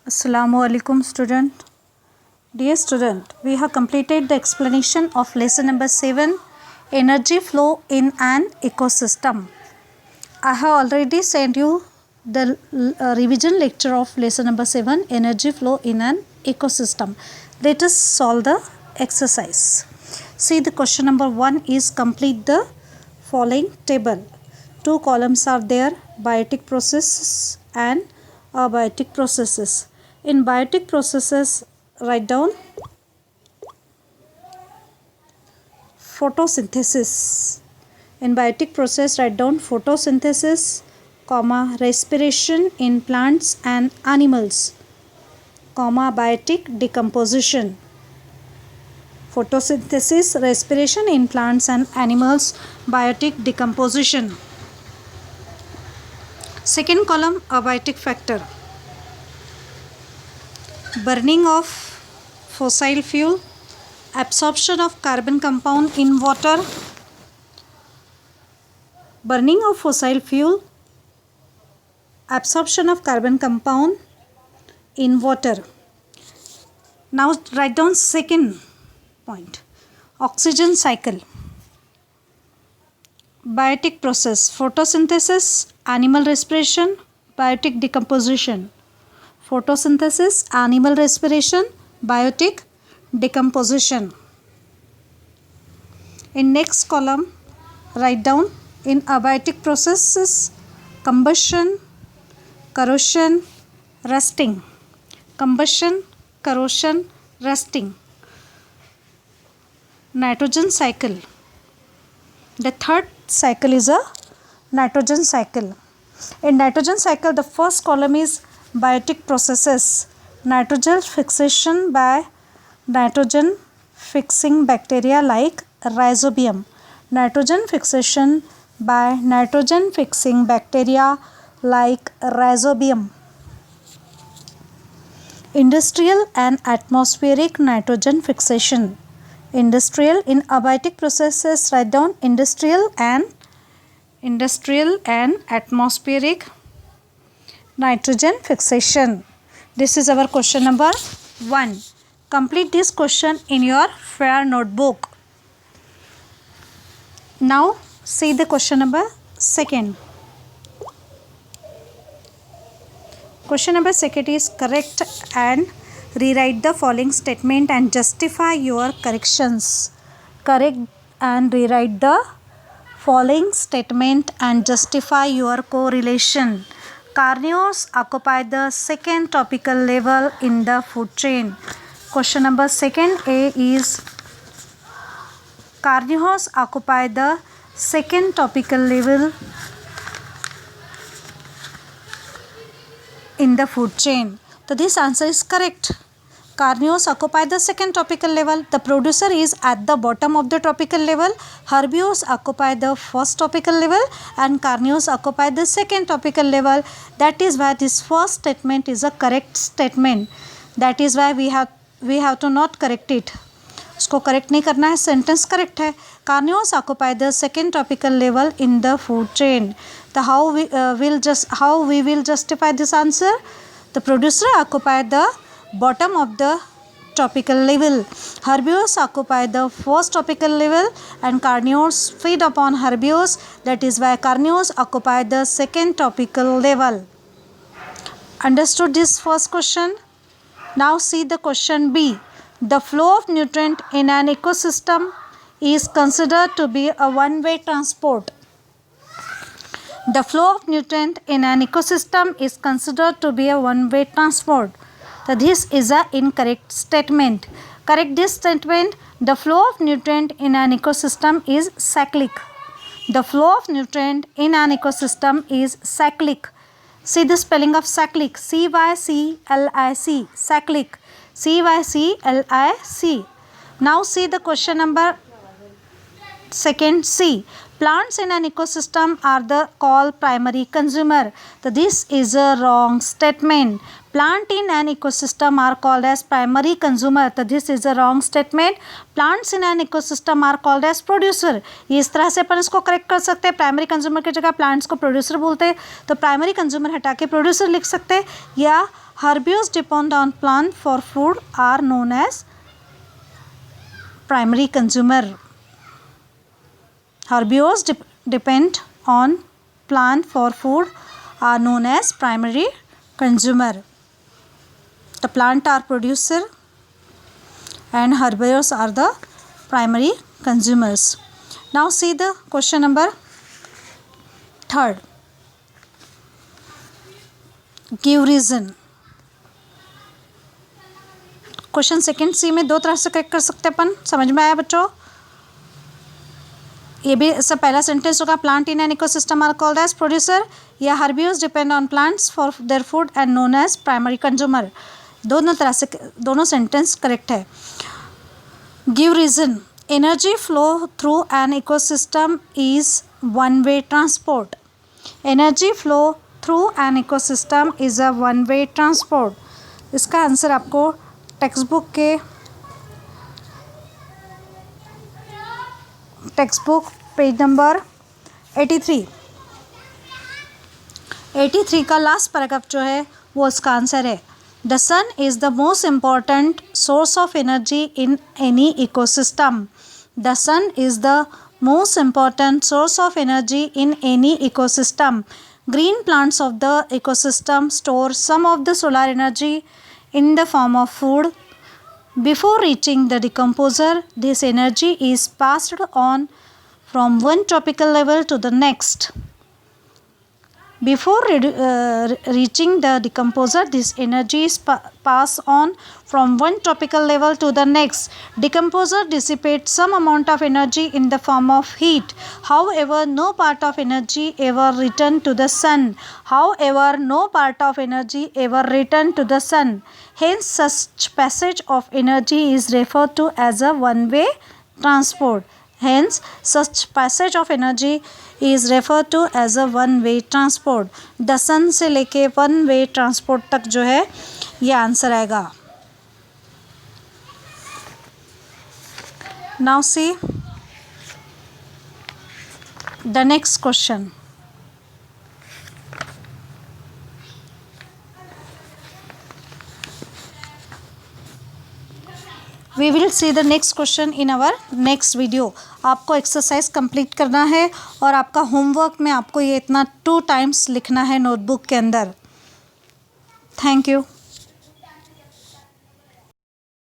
Assalamu alaikum student. Dear student, we have completed the explanation of lesson number 7, energy flow in an ecosystem. I have already sent you the revision lecture of lesson number 7, energy flow in an ecosystem. Let us solve the exercise. See, the question number 1 is complete the following table. 2 columns are there, biotic processes and abiotic processes. In biotic processes, write down photosynthesis. In biotic process, write down photosynthesis, comma, respiration in plants and animals, comma, biotic decomposition. Photosynthesis, respiration in plants and animals, biotic decomposition. Second column, abiotic factor. Burning of fossil fuel, absorption of carbon compound in water, burning of fossil fuel, absorption of carbon compound in water. Now write down second point, oxygen cycle. Biotic process, photosynthesis, animal respiration, biotic decomposition. Photosynthesis, animal respiration, biotic decomposition. In next column, write down in abiotic processes, combustion, corrosion, rusting. Combustion, corrosion, rusting. Nitrogen cycle. The third cycle is a nitrogen cycle. In nitrogen cycle, the first column is biotic processes, nitrogen fixation by nitrogen fixing bacteria like rhizobium. Nitrogen fixation by nitrogen fixing bacteria like rhizobium. Industrial and atmospheric nitrogen fixation. Industrial, in abiotic processes, write down industrial and atmospheric nitrogen fixation. This is our question number 1. Complete this question in your fair notebook. Now see the question number 2. Question number 2 is correct and rewrite the following statement and justify your corrections. Correct and rewrite the following statement and justify your correlation. Carnivores occupy the second topical level in the food chain. Question number 2A is carnivores occupy the second topical level in the food chain. So this answer is correct. Carnivores occupy the second topical level. The producer is at the bottom of the topical level. Herbivores occupy the first topical level and carnivores occupy the second topical level. That is why this first statement is a correct statement. That is why we have to not correct it. उसको correct नहीं करना है, sentence correct है. Carnivores occupy the second topical level in the food chain. The how we will justify this answer? The producer occupy the bottom of the topical level. Herbivores occupy the first topical level and carnivores feed upon herbivores. That is why carnivores occupy the second topical level. Understood this first question? Now see the question B. The flow of nutrient in an ecosystem is considered to be a one-way transport. The flow of nutrient in an ecosystem is considered to be a one-way transport. So this is an incorrect statement. Correct this statement. The flow of nutrient in an ecosystem is cyclic. The flow of nutrient in an ecosystem is cyclic. See the spelling of cyclic. C-Y-C-L-I-C. Cyclic. C-Y-C-L-I-C. Now see the question number 2 C. Plants in an ecosystem are called primary consumer. So this is a wrong statement. Plant in an ecosystem are called as primary consumer. So this is a wrong statement. Plants in an ecosystem are called as producer. इस तरह से अपन इसको correct कर सकते हैं. Primary consumer की जगह plants को प्रोड्यूसर बोलते हैं, तो प्राइमरी कंज्यूमर हटा के प्रोड्यूसर लिख सकते हैं, या Herbivores depend on plant for food are known as primary consumer. Herbivores depend on plant for food are known as primary consumer. The plant are producer and herbivores are the primary consumers. Now see the question number 3rd. Give reason. Question second C में दो तरह से correct कर सकते हैं अपन. समझ में आया बच्चों? ये भी इसका पहला सेंटेंस होगा plant in an ecosystem are called as producer, या herbivores depend on plants for their food and known as primary consumer. दोनों तरह से दोनों सेंटेंस करेक्ट है. Give reason. Energy flow through an ecosystem is one way transport. Energy flow through an ecosystem is a one way transport. इसका answer आपको text book page number 83 का last paragraph जो है वो इसका आंसर है. The sun is the most important source of energy in any ecosystem. The sun is the most important source of energy in any ecosystem. Green plants of the ecosystem store some of the solar energy in the form of food. Before reaching the decomposer, this energy is passed on from one tropical level to the next. Before reaching the decomposer, this energy is passed on from one tropical level to the next. Decomposer dissipates some amount of energy in the form of heat. However, no part of energy ever return to the sun. Hence, such passage of energy is referred to as a one-way transport. The sun से लेके one way transport तक जो है ये answer आएगा. Now see the next question. We will see the next question in our next video. आपको exercise complete करना है और आपका होमवर्क में आपको ये इतना 2 टाइम्स लिखना है नोटबुक के अंदर. Thank you.